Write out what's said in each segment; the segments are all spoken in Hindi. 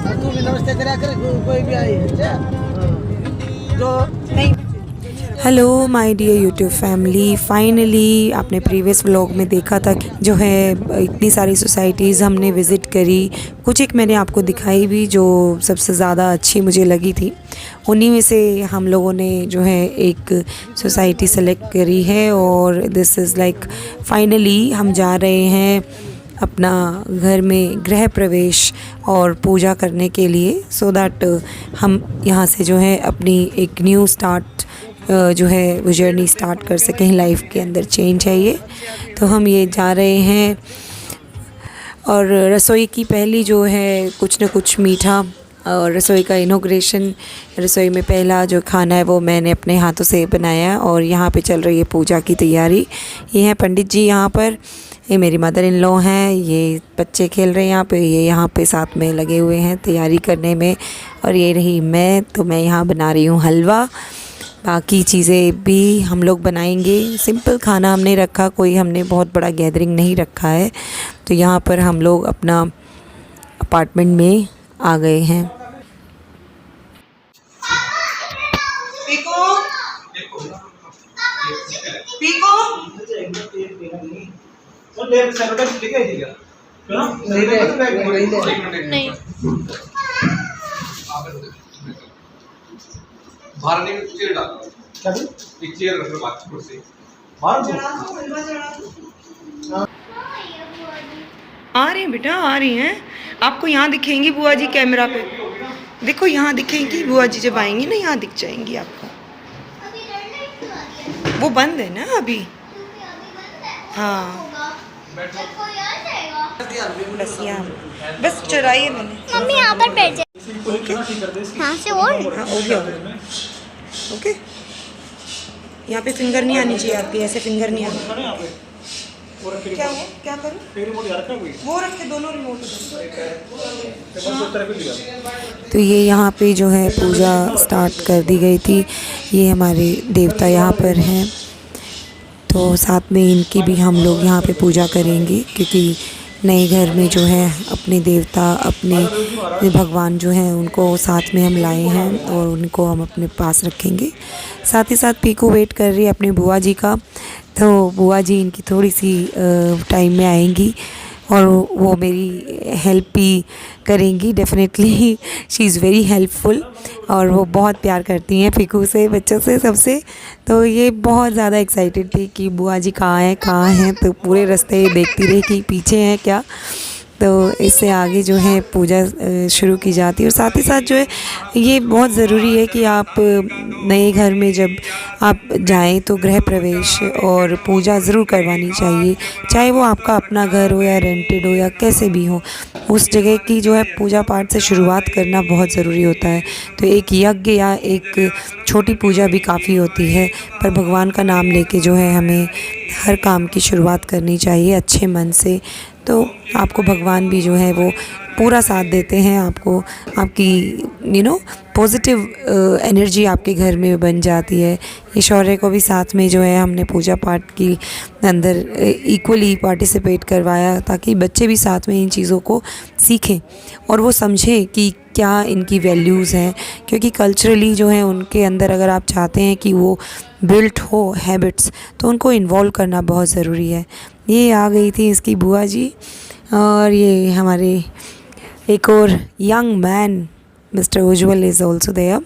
तू भी नमस्ते करा कर कोई भी आई अच्छा जो नहीं। Hello my dear YouTube family, finally आपने प्रीवियस व्लॉग में देखा था कि जो है इतनी सारी सोसाइटीज़ हमने विज़िट करी। कुछ एक मैंने आपको दिखाई भी जो सबसे ज़्यादा अच्छी मुझे लगी थी। उन्हीं में से हम लोगों ने जो है एक सोसाइटी सेलेक्ट करी है और दिस इज़ लाइक फाइनली हम जा रहे हैं अपना घर में गृह प्रवेश और पूजा करने के लिए, सो दैट हम यहाँ से जो है अपनी एक न्यू स्टार्ट जो है वो जर्नी स्टार्ट कर सकें। लाइफ के अंदर चेंज है ये, तो हम ये जा रहे हैं। और रसोई की पहली जो है कुछ न कुछ मीठा और रसोई का इनॉग्रेशन, रसोई में पहला जो खाना है वो मैंने अपने हाथों से बनाया। और यहाँ पे चल रही है पूजा की तैयारी। ये हैं पंडित जी यहाँ पर, ये मेरी मदर इन लॉ हैं, ये बच्चे खेल रहे हैं यहाँ पे, ये यहाँ पे साथ में लगे हुए हैं तैयारी करने में। और ये रही मैं, तो मैं यहाँ बना रही हूँ हलवा। बाकी चीज़ें भी हम लोग बनाएंगे। सिंपल खाना हमने रखा, कोई हमने बहुत बड़ा गैदरिंग नहीं रखा है। तो यहाँ पर हम लोग अपना अपार्टमेंट में आ गए हैं। पीको पीको नहीं बाहर नहीं में चेयर डालो, क्या भी एक चेयर रख लो बात कुर्सी बाहर आ रही हैं बेटा, आ रही हैं। आपको यहाँ दिखेंगी बुआ जी कैमरा पे, देखो यहाँ दिखेंगी बुआ जी, जब आएंगी ना यहाँ दिख जाएंगी आपको। वो बंद है ना अभी। हाँ बस यहाँ, बस चुराई है मैंने। मम्मी यहाँ पर बैठ जाए। हाँ से और हाँ हो गया। ओके, यहाँ पे फिंगर नहीं आनी चाहिए आपकी, ऐसे फिंगर नहीं आनी। क्या हो, क्या करूँ? वो रखे दोनों रिमोट उधर। तो ये यहाँ पे जो है पूजा स्टार्ट कर दी गई थी। ये हमारे देवता यहाँ पर हैं, तो साथ में इनकी भी हम लोग यहाँ पे पूजा करेंगे, क्योंकि नए घर में जो है अपने देवता, अपने भगवान जो हैं उनको साथ में हम लाए हैं और उनको हम अपने पास रखेंगे। साथ ही साथ पीकू वेट कर रही है अपने बुआ जी का, तो बुआ जी इनकी थोड़ी सी टाइम में आएंगी और वो मेरी हेल्प भी करेंगी definitely. She is very helpful और वो बहुत प्यार करती हैं पीकू से, बच्चों से, सबसे। तो ये बहुत ज़्यादा एक्साइटेड थी कि बुआ जी कहाँ हैं, तो पूरे रास्ते देखती रही कि पीछे हैं क्या। तो इससे आगे जो है पूजा शुरू की जाती है। और साथ ही साथ जो है ये बहुत ज़रूरी है कि आप नए घर में जब आप जाएं तो गृह प्रवेश और पूजा ज़रूर करवानी चाहिए, चाहे वो आपका अपना घर हो या रेंटेड हो या कैसे भी हो। उस जगह की जो है पूजा पाठ से शुरुआत करना बहुत ज़रूरी होता है। तो एक यज्ञ या एक छोटी पूजा भी काफ़ी होती है, पर भगवान का नाम लेके जो है हमें हर काम की शुरुआत करनी चाहिए अच्छे मन से। तो आपको भगवान भी जो है वो पूरा साथ देते हैं, आपको आपकी पॉजिटिव एनर्जी आपके घर में बन जाती है। ये शौर्य को भी साथ में जो है हमने पूजा पाठ की अंदर इक्वली पार्टिसिपेट करवाया, ताकि बच्चे भी साथ में इन चीज़ों को सीखें और वो समझें कि क्या इनकी वैल्यूज़ हैं। क्योंकि कल्चरली जो है उनके अंदर अगर आप चाहते हैं कि वो बिल्ट हो हैबिट्स, तो उनको इन्वॉल्व करना बहुत ज़रूरी है। ये आ गई थी इसकी बुआ जी, और ये हमारे एक और young man mister Ujjwal is also there.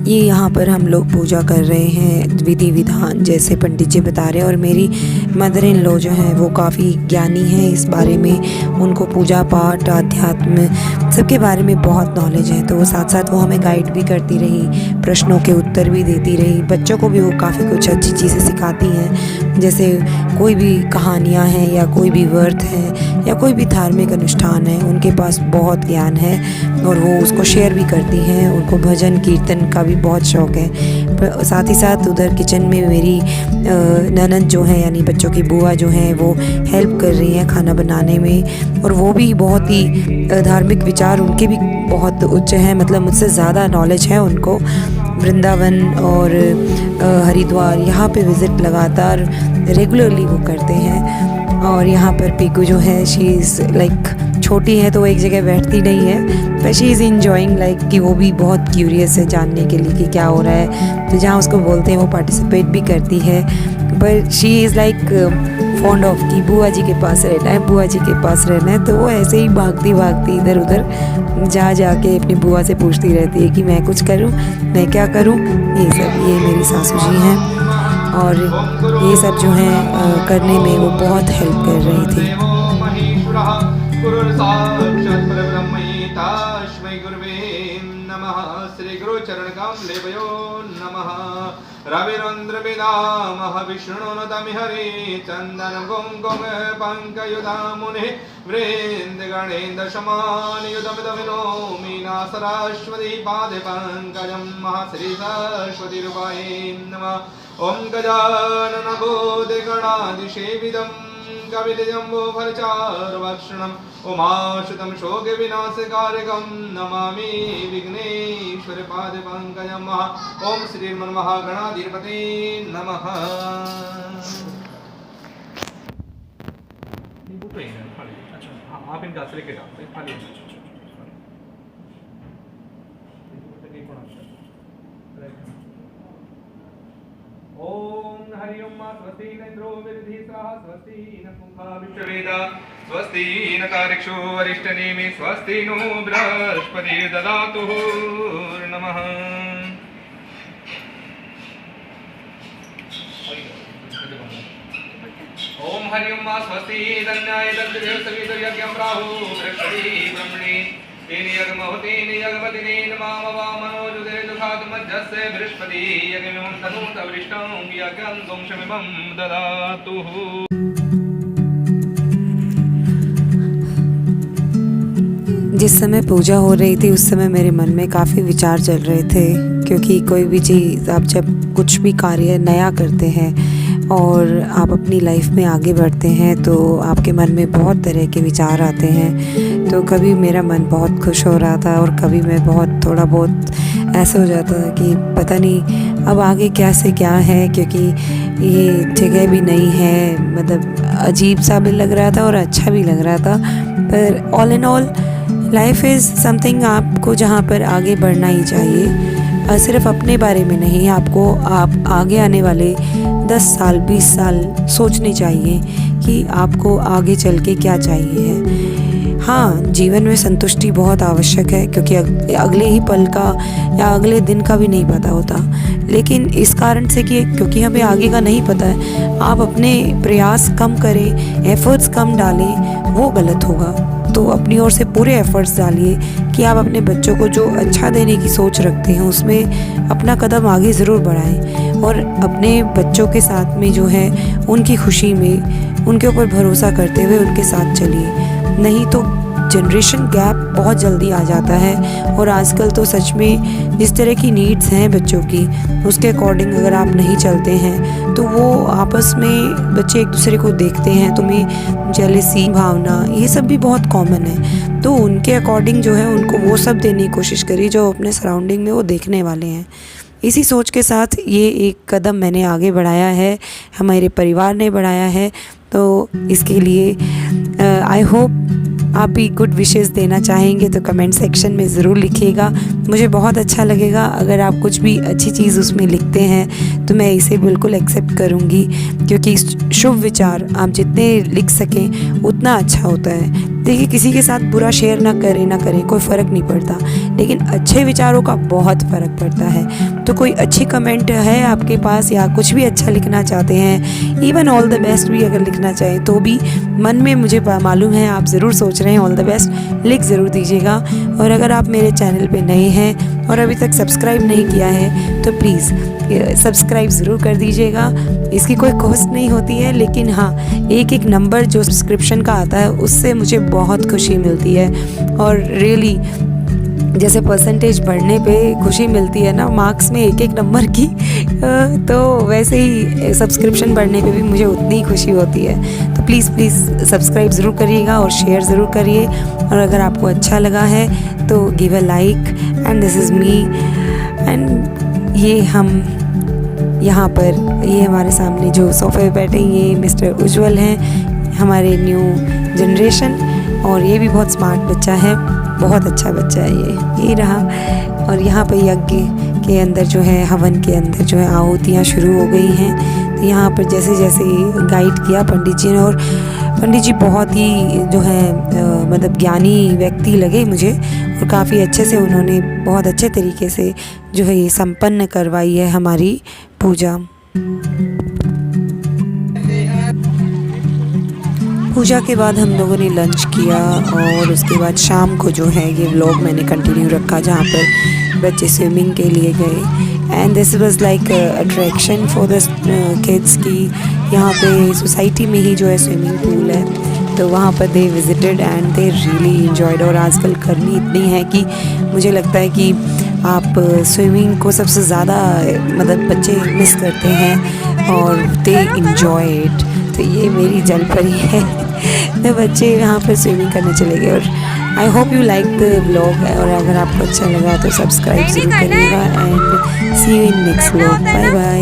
ये यहाँ पर हम लोग पूजा कर रहे हैं विधि विधान जैसे पंडित जी बता रहे हैं। और मेरी मदर इन लॉ जो हैं वो काफ़ी ज्ञानी हैं इस बारे में, उनको पूजा पाठ, अध्यात्म सबके बारे में बहुत नॉलेज है। तो वो साथ साथ वो हमें गाइड भी करती रही, प्रश्नों के उत्तर भी देती रही। बच्चों को भी वो काफ़ी कुछ अच्छी चीज़ें सिखाती हैं, जैसे कोई भी कहानियाँ हैं या कोई भी व्रत है या कोई भी धार्मिक अनुष्ठान है, उनके पास बहुत ज्ञान है और वो उसको शेयर भी करती हैं। उनको भजन कीर्तन का भी बहुत शौक़ है। साथ ही साथ उधर किचन में मेरी ननद जो है यानी बच्चों की बुआ जो है वो हेल्प कर रही हैं खाना बनाने में। और वो भी बहुत ही धार्मिक विचार उनके भी बहुत उच्च हैं, मतलब मुझसे ज़्यादा नॉलेज है उनको। वृंदावन और हरिद्वार यहाँ पे विज़िट लगातार रेगुलरली वो करते हैं। और यहाँ पर पीकू जो है शी इज़ लाइक छोटी है तो वो एक जगह बैठती नहीं है, पर शी इज़ इंजॉइंग लाइक कि वो भी बहुत क्यूरियस है जानने के लिए कि क्या हो रहा है। तो जहाँ उसको बोलते हैं वो पार्टिसिपेट भी करती है, पर she is like fond of कि बुआ जी के पास रहना है, बुआ जी के पास रहना है। तो वो ऐसे ही भागती भागती इधर उधर जा के अपनी बुआ से पूछती रहती है कि मैं कुछ करूं, मैं क्या करूं। ये मेरी सासू जी हैं और ये सब जो हैं करने में वो बहुत हेल्प कर रही थी। श्री गुरु चरण कमलेभ्यो नमः। रविरंद्र विदामः विष्णुनुतमिहरे चंदन कुंकुम पंकयुधा मुने वृंद गणेन्द्र समान युधमिदमिनोमि ना सरस्वती पादे पंकजं महाश्री सरस्वती रूपाय नमः। ओम गजानन भूतगणाधिसेवितं कविजम्बोफलचारुभक्षणम् उमाश्रितं शोकविनाशकारकं नमामि विघ्नेश्वर पादपङ्कजं। ओम श्रीमन्महागणाधिपते नमः। आप इनका से लेके जाओ। ओम हरि ओम स्वस्ति न इंद्रो विदधि सह स्वस्ति न पुंसा विश्ववेदा स्वस्ति न तारिक्षो वरिष्ठनेमि स्वस्ति नो बृहस्पति ददातु नमः। ओम हरि ओम स्वस्ति धन्याय दद्देव सवितो यज्ञं प्राहु बृहस्पति ब्रह्मणि तेन यज्ञमहोतेन यज्ञपतिने नमामवा मनोजुदे दुखात्मज्जस्य बृहस्पति यज्ञमिमं तनूत वृष्टं यज्ञं दोषमिमं ददातु। जिस समय पूजा हो रही थी उस समय मेरे मन में काफ़ी विचार चल रहे थे, क्योंकि कोई भी चीज़ आप जब कुछ भी कार्य नया करते हैं और आप अपनी लाइफ में आगे बढ़ते हैं तो आपके मन में बहुत तरह के विचार आते हैं। तो कभी मेरा मन बहुत खुश हो रहा था और कभी मैं थोड़ा बहुत ऐसे हो जाता था कि पता नहीं अब आगे क्या से क्या है, क्योंकि ये जगह भी नहीं है, मतलब अजीब सा भी लग रहा था और अच्छा भी लग रहा था। पर all in all life is something आपको जहाँ पर आगे बढ़ना ही चाहिए, सिर्फ अपने बारे में नहीं, आपको आप आगे आने वाले 10 साल 20 साल सोचने चाहिए कि आपको आगे चल के क्या चाहिए है। हाँ, जीवन में संतुष्टि बहुत आवश्यक है, क्योंकि अगले ही पल का या अगले दिन का भी नहीं पता होता। लेकिन इस कारण से कि क्योंकि हमें आगे का नहीं पता है, आप अपने प्रयास कम करें, एफर्ट्स कम डालें, वो गलत होगा। तो अपनी ओर से पूरे एफर्ट्स डालिए कि आप अपने बच्चों को जो अच्छा देने की सोच रखते हैं उसमें अपना कदम आगे ज़रूर बढ़ाएं, और अपने बच्चों के साथ में जो है उनकी खुशी में उनके ऊपर भरोसा करते हुए उनके साथ चलिए। नहीं तो जनरेशन गैप बहुत जल्दी आ जाता है, और आजकल तो सच में जिस तरह की नीड्स हैं बच्चों की उसके अकॉर्डिंग अगर आप नहीं चलते हैं तो वो आपस में बच्चे एक दूसरे को देखते हैं, तुम्हें जेलसी भावना ये सब भी बहुत कॉमन है। तो उनके अकॉर्डिंग जो है उनको वो सब देने की कोशिश करिए जो अपने सराउंडिंग में वो देखने वाले हैं। इसी सोच के साथ ये एक कदम मैंने आगे बढ़ाया है, हमारे परिवार ने बढ़ाया है। तो इसके लिए आई होप आप भी गुड विशेस देना चाहेंगे तो कमेंट सेक्शन में ज़रूर लिखिएगा। मुझे बहुत अच्छा लगेगा अगर आप कुछ भी अच्छी चीज़ उसमें लिखते हैं, तो मैं इसे बिल्कुल एक्सेप्ट करूँगी, क्योंकि शुभ विचार आप जितने लिख सकें उतना अच्छा होता है। देखिए, किसी के साथ बुरा शेयर ना करें कोई फ़र्क नहीं पड़ता, लेकिन अच्छे विचारों का बहुत फ़र्क पड़ता है। तो कोई अच्छी कमेंट है आपके पास या कुछ भी अच्छा लिखना चाहते हैं, इवन ऑल द बेस्ट भी अगर लिखना चाहें तो भी मन में मुझे मालूम है आप ज़रूर सोच रहे हैं ऑल द बेस्ट, लिख ज़रूर दीजिएगा। और अगर आप मेरे चैनल पे नए हैं और अभी तक सब्सक्राइब नहीं किया है तो प्लीज़ सब्सक्राइब ज़रूर कर दीजिएगा। इसकी कोई कॉस्ट नहीं होती है, लेकिन हाँ, एक नंबर जो सब्सक्रिप्शन का आता है उससे मुझे बहुत खुशी मिलती है। और रियली जैसे परसेंटेज बढ़ने पे खुशी मिलती है ना मार्क्स में एक नंबर की, तो वैसे ही सब्सक्रिप्शन बढ़ने पे भी मुझे उतनी ही खुशी होती है। तो प्लीज़ सब्सक्राइब ज़रूर करिएगा और शेयर ज़रूर करिए। और अगर आपको अच्छा लगा है तो give a like, and this is me, and ये हम यहाँ पर, ये हमारे सामने जो सोफे पे बैठे हैं ये मिस्टर उज्जवल हैं, हमारे न्यू जनरेशन, और ये भी बहुत स्मार्ट बच्चा है, बहुत अच्छा बच्चा है ये रहा। और यहाँ पर यज्ञ के अंदर जो है, हवन के अंदर जो है आहुतियाँ शुरू हो गई हैं। तो यहाँ पर जैसे जैसे गाइड किया पंडित जी ने, और पंडित जी बहुत ही जो है मतलब ज्ञानी व्यक्ति लगे मुझे, और काफ़ी अच्छे से उन्होंने बहुत अच्छे तरीके से जो है ये संपन्न करवाई है हमारी पूजा। पूजा के बाद हम लोगों ने लंच किया, और उसके बाद शाम को जो है ये व्लॉग मैंने कंटिन्यू रखा जहाँ पर बच्चे स्विमिंग के लिए गए। And this was like attraction for the kids की यहाँ पे सोसाइटी में ही जो है स्विमिंग पूल है, तो वहाँ पर they visited and they really enjoyed. और आजकल गर्मी इतनी है कि मुझे लगता है कि आप स्विमिंग को सबसे ज़्यादा मतलब बच्चे मिस करते हैं और दे इंजॉय इट। तो ये मेरी जलपरी है, तो बच्चे यहाँ पर स्विमिंग करने चले गए। और I hope you like the vlog, और अगर आपको अच्छा लगा तो सब्सक्राइब ज़रूर करिएगा, and see you in next vlog. Bye bye.